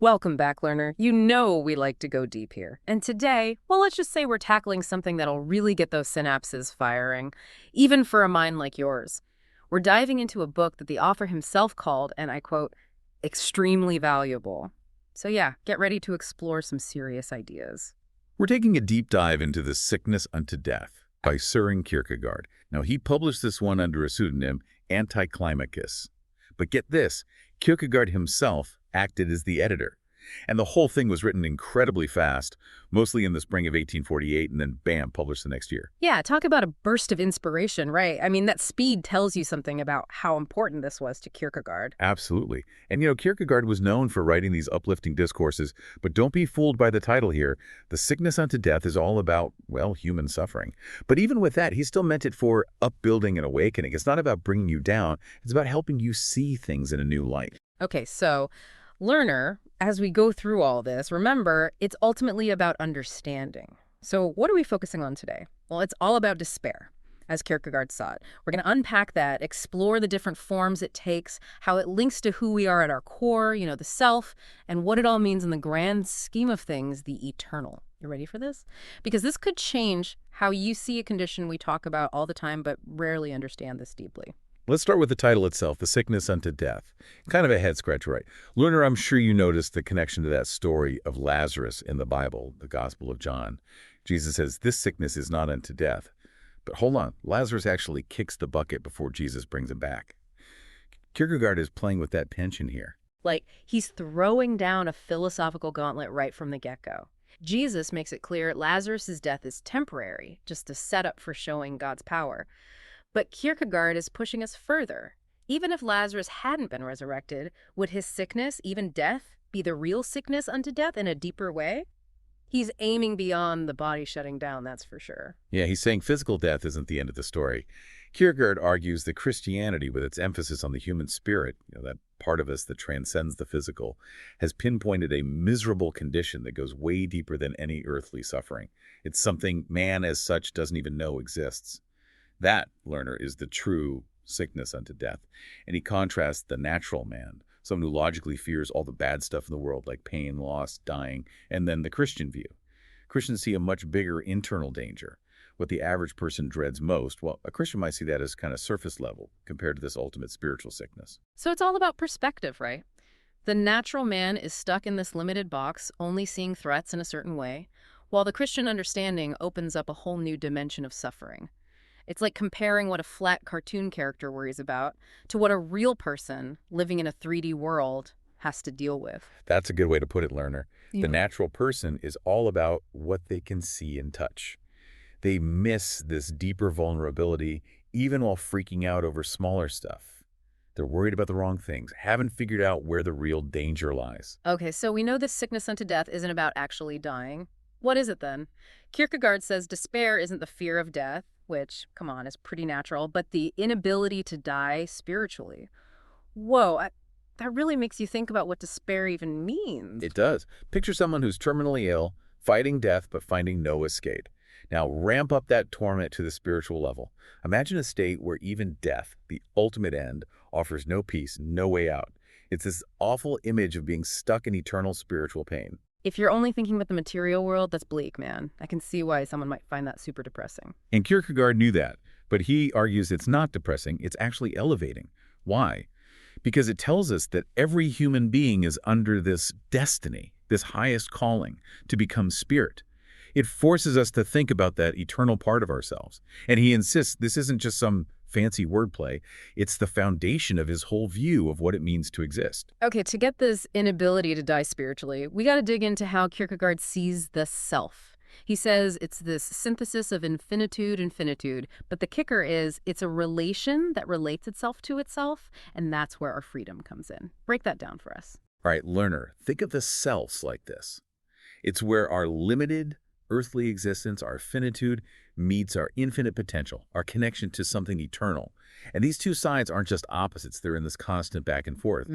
Welcome back, learner. You know we like to go deep here. And today, well, let's just say we're tackling something that'll really get those synapses firing, even for a mind like yours. We're diving into a book that the author himself called, and I quote, extremely valuable. So yeah, get ready to explore some serious ideas. We're taking a deep dive into The Sickness Unto Death by Søren Kierkegaard. Now, he published this one under a pseudonym, Anticlimacus. But get this, Kierkegaard himself acted as the editor. And the whole thing was written incredibly fast, mostly in the spring of 1848, and then bam, published the next year. Yeah, talk about a burst of inspiration, right? I mean, that speed tells you something about how important this was to Kierkegaard. Absolutely. And Kierkegaard was known for writing these uplifting discourses, but don't be fooled by the title here. The Sickness Unto Death is all about, well, human suffering. But even with that, he still meant it for upbuilding and awakening. It's not about bringing you down. It's about helping you see things in a new light. Okay, so learner, as we go through all this, remember, it's ultimately about understanding. So what are we focusing on today? Well, it's all about despair, as Kierkegaard saw it. We're going to unpack that, explore the different forms it takes, how it links to who we are at our core, the self, and what it all means in the grand scheme of things, the eternal. You ready for this? Because this could change how you see a condition we talk about all the time, but rarely understand this deeply. Let's start with the title itself, The Sickness Unto Death. Kind of a head-scratcher, right? Learner, I'm sure you noticed the connection to that story of Lazarus in the Bible, the Gospel of John. Jesus says, this sickness is not unto death. But hold on, Lazarus actually kicks the bucket before Jesus brings him back. Kierkegaard is playing with that tension here. Like, he's throwing down a philosophical gauntlet right from the get-go. Jesus makes it clear Lazarus' death is temporary, just a setup for showing God's power. But Kierkegaard is pushing us further. Even if Lazarus hadn't been resurrected, would his sickness, even death, be the real sickness unto death in a deeper way? He's aiming beyond the body shutting down, that's for sure. Yeah, he's saying physical death isn't the end of the story. Kierkegaard argues that Christianity, with its emphasis on the human spirit, that part of us that transcends the physical, has pinpointed a miserable condition that goes way deeper than any earthly suffering. It's something man as such doesn't even know exists. That, learner, is the true sickness unto death. And he contrasts the natural man, someone who logically fears all the bad stuff in the world, like pain, loss, dying, and then the Christian view. Christians see a much bigger internal danger. What the average person dreads most, well, a Christian might see that as kind of surface level compared to this ultimate spiritual sickness. So it's all about perspective, right? The natural man is stuck in this limited box, only seeing threats in a certain way, while the Christian understanding opens up a whole new dimension of suffering. It's like comparing what a flat cartoon character worries about to what a real person living in a 3D world has to deal with. That's a good way to put it, learner. Yeah. The natural person is all about what they can see and touch. They miss this deeper vulnerability even while freaking out over smaller stuff. They're worried about the wrong things, haven't figured out where the real danger lies. Okay, so we know this sickness unto death isn't about actually dying. What is it then? Kierkegaard says despair isn't the fear of death, which, come on, is pretty natural, but the inability to die spiritually. Whoa, that really makes you think about what despair even means. It does. Picture someone who's terminally ill, fighting death but finding no escape. Now ramp up that torment to the spiritual level. Imagine a state where even death, the ultimate end, offers no peace, no way out. It's this awful image of being stuck in eternal spiritual pain. If you're only thinking about the material world, that's bleak, man. I can see why someone might find that super depressing. And Kierkegaard knew that, but he argues it's not depressing, it's actually elevating. Why? Because it tells us that every human being is under this destiny, this highest calling, to become spirit. It forces us to think about that eternal part of ourselves. And he insists this isn't just some fancy wordplay, it's the foundation of his whole view of what it means to exist. Okay, to get this inability to die spiritually, we got to dig into how Kierkegaard sees the self. He says it's this synthesis of infinitude, but the kicker is it's a relation that relates itself to itself, and that's where our freedom comes in. Break that down for us. All right, learner, think of the selves like this. It's where our limited earthly existence, our finitude, meets our infinite potential, our connection to something eternal. And these two sides aren't just opposites, they're in this constant back and forth.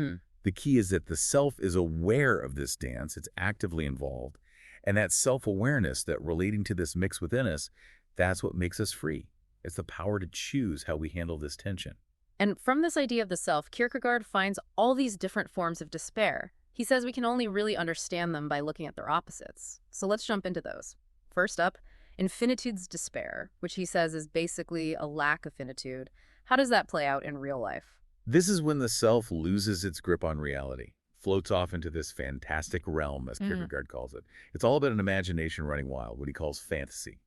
The key is that the self is aware of this dance, it's actively involved, and that self-awareness, that relating to this mix within us, that's what makes us free. It's the power to choose how we handle this tension. And from this idea of the self, Kierkegaard finds all these different forms of despair. He says we can only really understand them by looking at their opposites. So let's jump into those. First up, infinitude's despair, which he says is basically a lack of finitude. How does that play out in real life? This is when the self loses its grip on reality, floats off into this fantastic realm, as Mm. Kierkegaard calls it. It's all about an imagination running wild, what he calls fantasy.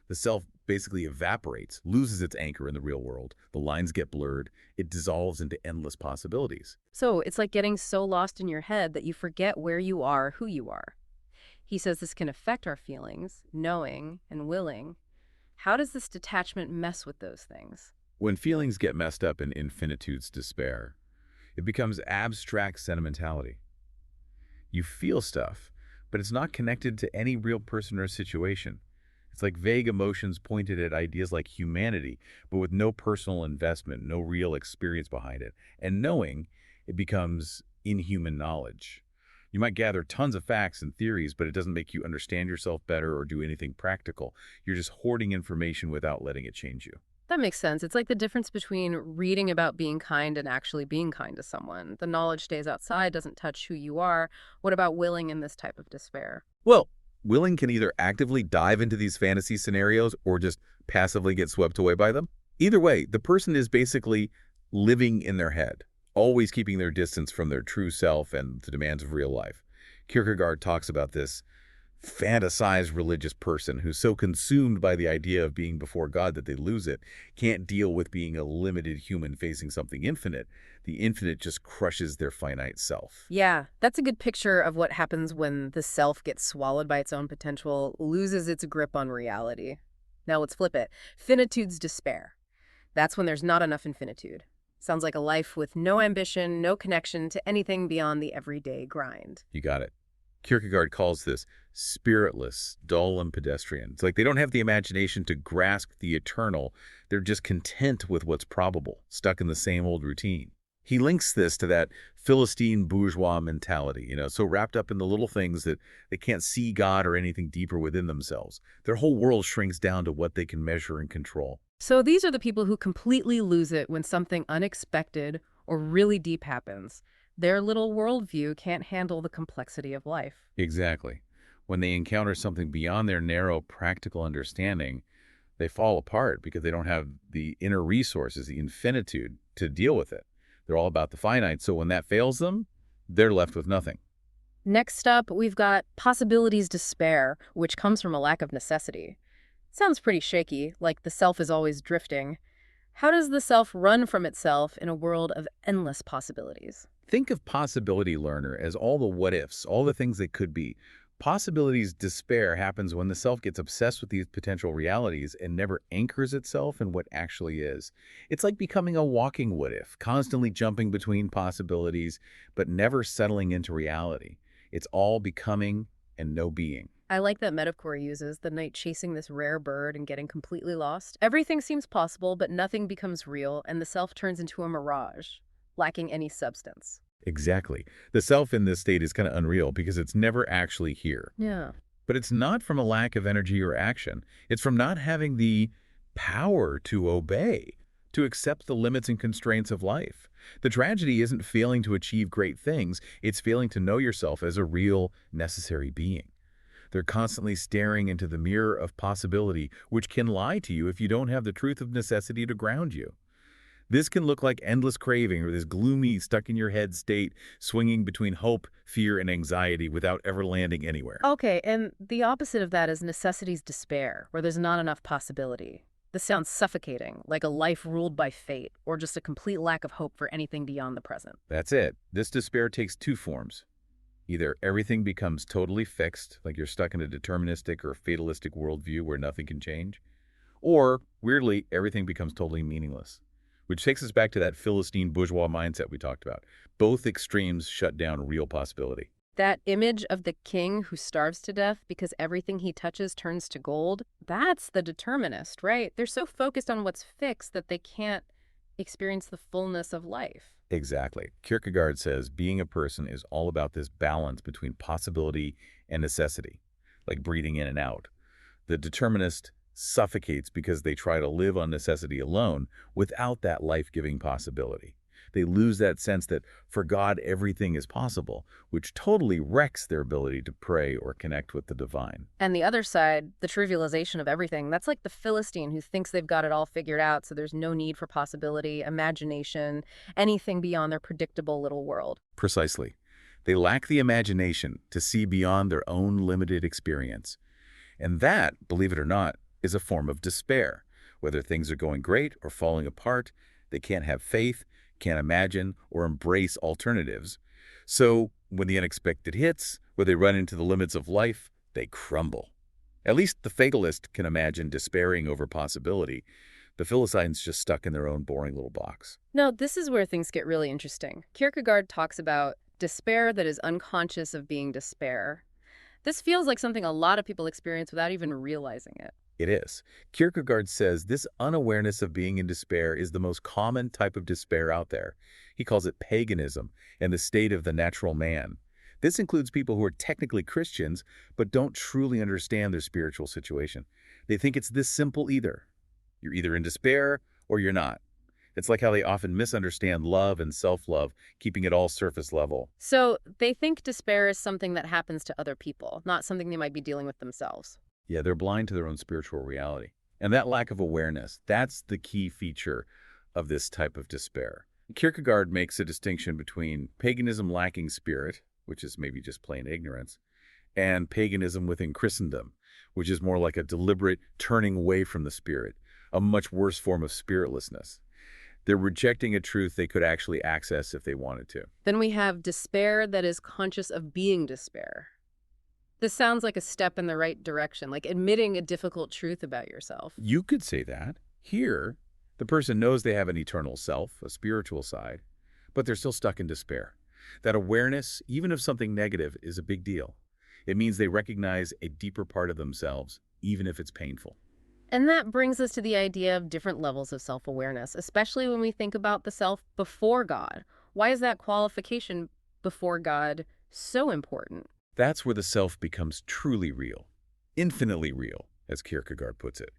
The self basically evaporates, loses its anchor in the real world. The lines get blurred. It dissolves into endless possibilities. So it's like getting so lost in your head that you forget where you are, who you are. He says this can affect our feelings, knowing and willing. How does this detachment mess with those things? When feelings get messed up in infinitude's despair, it becomes abstract sentimentality. You feel stuff, but it's not connected to any real person or situation. It's like vague emotions pointed at ideas like humanity, but with no personal investment, no real experience behind it. And knowing, it becomes inhuman knowledge. You might gather tons of facts and theories, but it doesn't make you understand yourself better or do anything practical. You're just hoarding information without letting it change you. That makes sense. It's like the difference between reading about being kind and actually being kind to someone. The knowledge stays outside, doesn't touch who you are. What about willing in this type of despair? Well, willing can either actively dive into these fantasy scenarios or just passively get swept away by them. Either way, the person is basically living in their head, always keeping their distance from their true self and the demands of real life. Kierkegaard talks about this fantasized religious person who's so consumed by the idea of being before God that they lose it, can't deal with being a limited human facing something infinite. The infinite just crushes their finite self. Yeah, that's a good picture of what happens when the self gets swallowed by its own potential, loses its grip on reality. Now let's flip it. Finitude's despair. That's when there's not enough infinitude. Sounds like a life with no ambition, no connection to anything beyond the everyday grind. You got it. Kierkegaard calls this spiritless, dull, and pedestrian. It's like they don't have the imagination to grasp the eternal. They're just content with what's probable, stuck in the same old routine. He links this to that Philistine bourgeois mentality, so wrapped up in the little things that they can't see God or anything deeper within themselves. Their whole world shrinks down to what they can measure and control. So these are the people who completely lose it when something unexpected or really deep happens. Their little worldview can't handle the complexity of life. Exactly. When they encounter something beyond their narrow, practical understanding, they fall apart because they don't have the inner resources, the infinitude, to deal with it. They're all about the finite, so when that fails them, they're left with nothing. Next up, we've got possibilities despair, which comes from a lack of necessity. Sounds pretty shaky, like the self is always drifting. How does the self run from itself in a world of endless possibilities? Think of possibility learner as all the what-ifs, all the things that could be. Possibilities despair happens when the self gets obsessed with these potential realities and never anchors itself in what actually is. It's like becoming a walking what-if, constantly jumping between possibilities, but never settling into reality. It's all becoming and no being. I like that metaphor he uses, the knight chasing this rare bird and getting completely lost. Everything seems possible, but nothing becomes real, and the self turns into a mirage, lacking any substance. Exactly. The self in this state is kind of unreal because it's never actually here. Yeah. But it's not from a lack of energy or action. It's from not having the power to obey, to accept the limits and constraints of life. The tragedy isn't failing to achieve great things. It's failing to know yourself as a real, necessary being. They're constantly staring into the mirror of possibility, which can lie to you if you don't have the truth of necessity to ground you. This can look like endless craving or this gloomy, stuck-in-your-head state, swinging between hope, fear, and anxiety without ever landing anywhere. Okay, and the opposite of that is necessity's despair, where there's not enough possibility. This sounds suffocating, like a life ruled by fate, or just a complete lack of hope for anything beyond the present. That's it. This despair takes two forms. Either everything becomes totally fixed, like you're stuck in a deterministic or fatalistic worldview where nothing can change, or, weirdly, everything becomes totally meaningless. Which takes us back to that Philistine bourgeois mindset we talked about. Both extremes shut down real possibility. That image of the king who starves to death because everything he touches turns to gold, that's the determinist, right? They're so focused on what's fixed that they can't experience the fullness of life. Exactly. Kierkegaard says being a person is all about this balance between possibility and necessity, like breathing in and out. The determinist suffocates because they try to live on necessity alone without that life-giving possibility. They lose that sense that for God everything is possible, which totally wrecks their ability to pray or connect with the divine. And the other side, the trivialization of everything, that's like the Philistine who thinks they've got it all figured out, so there's no need for possibility, imagination, anything beyond their predictable little world. Precisely. They lack the imagination to see beyond their own limited experience. And that, believe it or not, is a form of despair. Whether things are going great or falling apart, they can't have faith, can't imagine, or embrace alternatives. So when the unexpected hits, where they run into the limits of life, they crumble. At least the fatalist can imagine despairing over possibility. The Philistine's just stuck in their own boring little box. Now, this is where things get really interesting. Kierkegaard talks about despair that is unconscious of being despair. This feels like something a lot of people experience without even realizing it. It is. Kierkegaard says this unawareness of being in despair is the most common type of despair out there. He calls it paganism and the state of the natural man. This includes people who are technically Christians but don't truly understand their spiritual situation. They think it's this simple either. You're either in despair or you're not. It's like how they often misunderstand love and self-love, keeping it all surface level. So they think despair is something that happens to other people, not something they might be dealing with themselves. Yeah, they're blind to their own spiritual reality. And that lack of awareness, that's the key feature of this type of despair. Kierkegaard makes a distinction between paganism lacking spirit, which is maybe just plain ignorance, and paganism within Christendom, which is more like a deliberate turning away from the spirit, a much worse form of spiritlessness. They're rejecting a truth they could actually access if they wanted to. Then we have despair that is conscious of being despair. This sounds like a step in the right direction, like admitting a difficult truth about yourself. You could say that. Here, the person knows they have an eternal self, a spiritual side, but they're still stuck in despair. That awareness, even of something negative, is a big deal. It means they recognize a deeper part of themselves, even if it's painful. And that brings us to the idea of different levels of self-awareness, especially when we think about the self before God. Why is that qualification before God so important? That's where the self becomes truly real, infinitely real, as Kierkegaard puts it.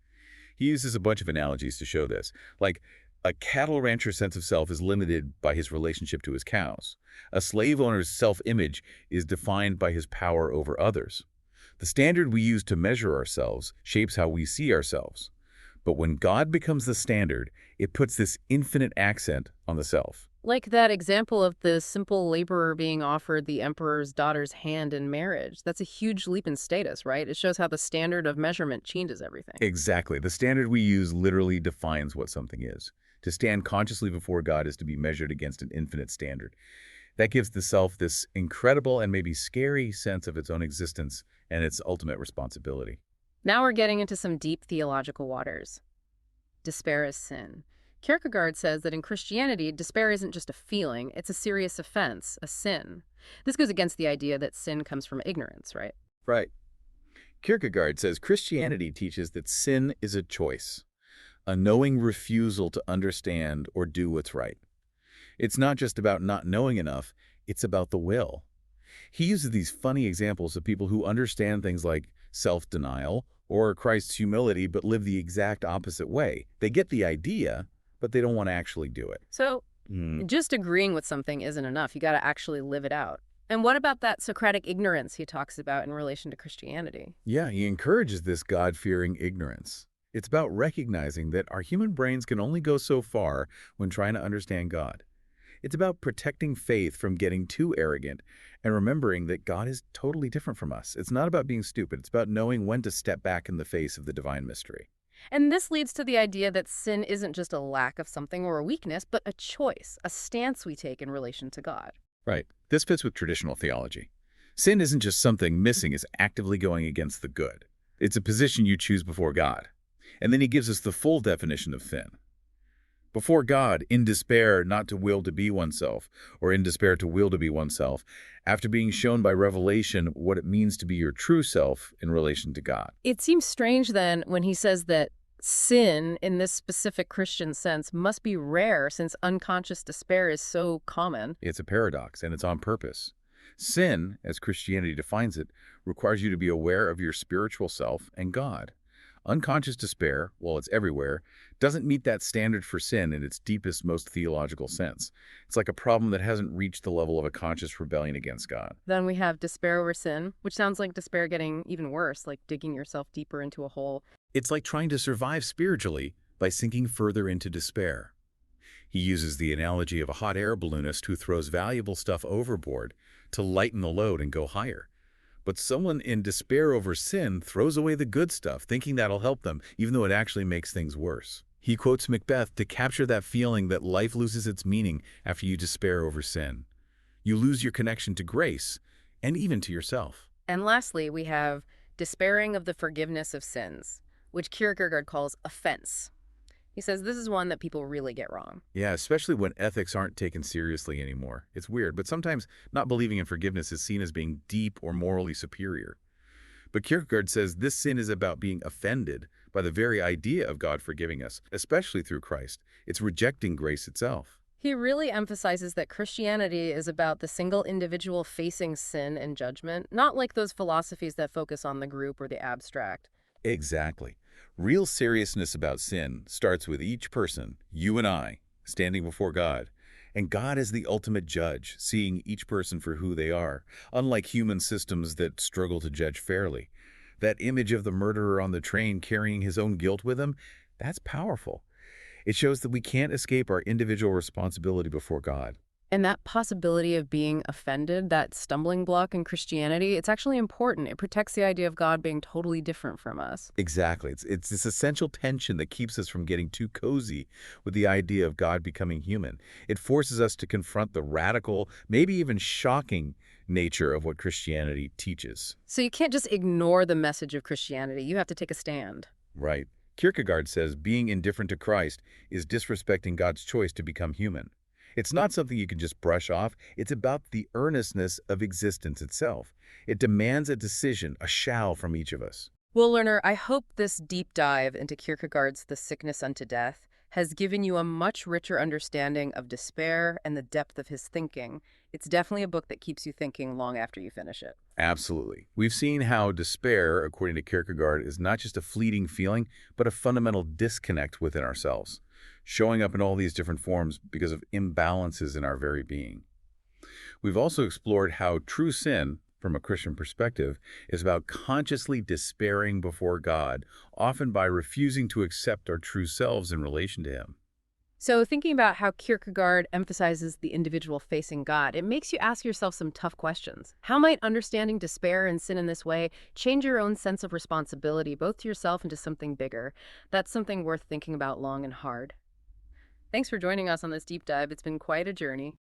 He uses a bunch of analogies to show this, like a cattle rancher's sense of self is limited by his relationship to his cows. A slave owner's self-image is defined by his power over others. The standard we use to measure ourselves shapes how we see ourselves. But when God becomes the standard, it puts this infinite accent on the self. Like that example of the simple laborer being offered the emperor's daughter's hand in marriage. That's a huge leap in status, right? It shows how the standard of measurement changes everything. Exactly. The standard we use literally defines what something is. To stand consciously before God is to be measured against an infinite standard. That gives the self this incredible and maybe scary sense of its own existence and its ultimate responsibility. Now we're getting into some deep theological waters. Despair is sin. Kierkegaard says that in Christianity, despair isn't just a feeling, it's a serious offense, a sin. This goes against the idea that sin comes from ignorance, right? Right. Kierkegaard says Christianity teaches that sin is a choice, a knowing refusal to understand or do what's right. It's not just about not knowing enough, it's about the will. He uses these funny examples of people who understand things like self-denial or Christ's humility but live the exact opposite way. They get the idea, but they don't want to actually do it. So just agreeing with something isn't enough. You got to actually live it out. And what about that Socratic ignorance he talks about in relation to Christianity? Yeah, he encourages this God-fearing ignorance. It's about recognizing that our human brains can only go so far when trying to understand God. It's about protecting faith from getting too arrogant and remembering that God is totally different from us. It's not about being stupid. It's about knowing when to step back in the face of the divine mystery. And this leads to the idea that sin isn't just a lack of something or a weakness, but a choice, a stance we take in relation to God. Right. This fits with traditional theology. Sin isn't just something missing, it's actively going against the good. It's a position you choose before God. And then he gives us the full definition of sin. Before God, in despair not to will to be oneself, or in despair to will to be oneself, after being shown by revelation what it means to be your true self in relation to God. It seems strange then when he says that sin, in this specific Christian sense, must be rare since unconscious despair is so common. It's a paradox, and it's on purpose. Sin, as Christianity defines it, requires you to be aware of your spiritual self and God. Unconscious despair, while it's everywhere, doesn't meet that standard for sin in its deepest, most theological sense. It's like a problem that hasn't reached the level of a conscious rebellion against God. Then we have despair over sin, which sounds like despair getting even worse, like digging yourself deeper into a hole. It's like trying to survive spiritually by sinking further into despair. He uses the analogy of a hot air balloonist who throws valuable stuff overboard to lighten the load and go higher. But someone in despair over sin throws away the good stuff, thinking that'll help them, even though it actually makes things worse. He quotes Macbeth to capture that feeling that life loses its meaning after you despair over sin. You lose your connection to grace, and even to yourself. And lastly, we have despairing of the forgiveness of sins, which Kierkegaard calls offense. He says this is one that people really get wrong. Yeah, especially when ethics aren't taken seriously anymore. It's weird, but sometimes not believing in forgiveness is seen as being deep or morally superior. But Kierkegaard says this sin is about being offended by the very idea of God forgiving us, especially through Christ. It's rejecting grace itself. He really emphasizes that Christianity is about the single individual facing sin and judgment, not like those philosophies that focus on the group or the abstract. Exactly. Real seriousness about sin starts with each person, you and I, standing before God. And God is the ultimate judge, seeing each person for who they are, unlike human systems that struggle to judge fairly. That image of the murderer on the train carrying his own guilt with him, that's powerful. It shows that we can't escape our individual responsibility before God. And that possibility of being offended, that stumbling block in Christianity, it's actually important. It protects the idea of God being totally different from us. Exactly. It's this essential tension that keeps us from getting too cozy with the idea of God becoming human. It forces us to confront the radical, maybe even shocking nature of what Christianity teaches. So you can't just ignore the message of Christianity. You have to take a stand. Right. Kierkegaard says being indifferent to Christ is disrespecting God's choice to become human. It's not something you can just brush off. It's about the earnestness of existence itself. It demands a decision, a shall from each of us. Well, learner, I hope this deep dive into Kierkegaard's The Sickness Unto Death has given you a much richer understanding of despair and the depth of his thinking. It's definitely a book that keeps you thinking long after you finish it. Absolutely. We've seen how despair, according to Kierkegaard, is not just a fleeting feeling, but a fundamental disconnect within ourselves, showing up in all these different forms because of imbalances in our very being. We've also explored how true sin, from a Christian perspective, is about consciously despairing before God, often by refusing to accept our true selves in relation to Him. So thinking about how Kierkegaard emphasizes the individual facing God, it makes you ask yourself some tough questions. How might understanding despair and sin in this way change your own sense of responsibility, both to yourself and to something bigger? That's something worth thinking about long and hard. Thanks for joining us on this deep dive. It's been quite a journey.